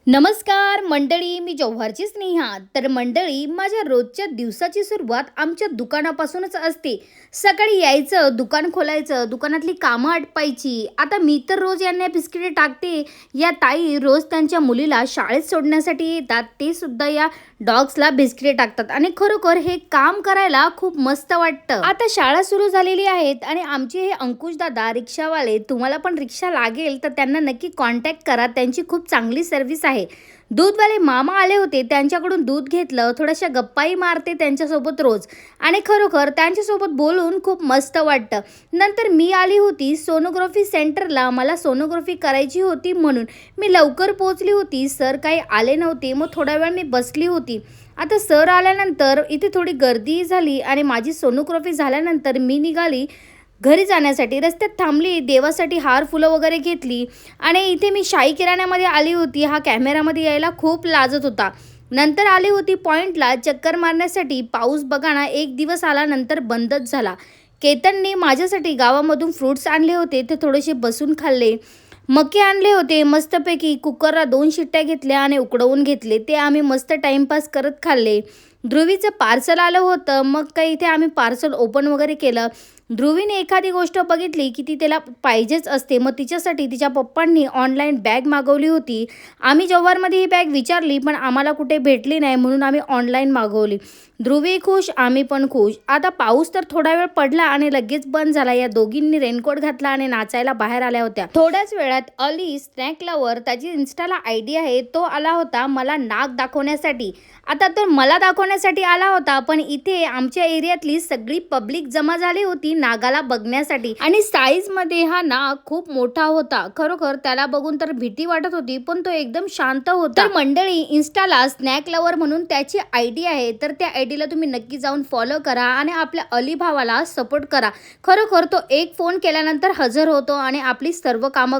नमस्कार मंडळी, मी जव्हारची स्नेहा. तर मंडळी, माझ्या रोजच्या दिवसाची सुरुवात आमच्या दुकानापासूनच असते. सकाळी यायचं, दुकान खोलायचं, दुकानातली कामं आटपायची. आता मी तर रोज यांना बिस्किटे टाकते. या ताई रोज त्यांच्या मुलीला शाळेत सोडण्यासाठी येतात. ते सुद्धा या डॉग्सला बिस्किटे टाकतात आणि खरोखर हे काम करायला खूप मस्त वाटतं. आता शाळा सुरू झालेली आहेत आणि आमचे हे अंकुश दादा रिक्षावाले, तुम्हाला पण रिक्षा लागेल तर त्यांना नक्की कॉन्टॅक्ट करा. त्यांची खूप चांगली सर्व्हिस आहे. दूधवाले मामा आले होते, त्यांच्याकडून दूध घेतलं, थोड्याशा गप्पाही मारते त्यांच्यासोबत रोज आणि खरोखर त्यांच्यासोबत बोलून खूप मस्त वाटतं. नंतर मी आली होती सोनोग्राफी सेंटरला. मला सोनोग्राफी करायची होती म्हणून मी लवकर पोहोचली होती. सर काही आले नव्हते, मग थोडा वेळ मी बसली होती. आता सर आल्यानंतर इथे थोडी गर्दी झाली आणि माझी सोनोग्राफी झाल्यानंतर मी निघाली घरी जाण्यासाठी. रस्त्यात थांबली, देवासाठी हार फुलं वगैरे घेतली आणि इथे मी शाही किराण्यामध्ये आली होती. हा कॅमेरामध्ये यायला खूप लाजत होता. नंतर आली होती पॉईंटला चक्कर मारण्यासाठी. पाऊस बघा ना, एक दिवस आला नंतर बंदच झाला. केतनने माझ्यासाठी गावामधून फ्रूट्स आणले होते, ते थोडेसे बसून खाल्ले. मके आणले होते मस्तपैकी, कुकरला 2 शिट्ट्या घेतल्या आणि उकडवून घेतले. ते आम्ही मस्त टाईमपास करत खाल्ले. ध्रुवीचं पार्सल आलं होतं, मग काही इथे आम्ही पार्सल ओपन वगैरे केलं. ध्रुवीने एखादी गोष्ट बघितली की ती त्याला पाहिजेच असते. मग तिच्यासाठी तिच्या पप्पांनी ऑनलाईन बॅग मागवली होती. आम्ही जव्हारमध्ये ही बॅग विचारली पण आम्हाला कुठे भेटली नाही, म्हणून आम्ही ऑनलाईन मागवली. ध्रुवी खुश, आम्ही पण खुश. आता पाऊस तर थोडा वेळ पडला आणि लगेच बंद झाला. या दोघींनी रेनकोट घातला आणि नाचायला बाहेर आल्या होत्या. थोड्याच वेळात अली स्नॅक लवर, त्याची इन्स्टाला आयडी आहे, तो आला होता मला नाक दाखवण्यासाठी. आता तो मला दाखवण्यासाठी आला होता, पण इथे आमच्या एरियातली सगळी पब्लिक जमा झाली होती नागाला बघण्यासाठी. आणि साईजमध्ये हा नाग खूप मोठा होता. खरोखर त्याला बघून तर भीती वाटत होती, पण तो एकदम शांत होता. तर मंडळी, इन्स्टाला स्नॅक लवर म्हणून त्याची आयडी आहे, तर त्या आयडीला तुम्ही नक्की जाऊन फॉलो करा आणि आपल्या अली भावाला सपोर्ट करा. खरोखर तो एक फोन केल्यानंतर हजर होतो आणि आपली सर्व कामं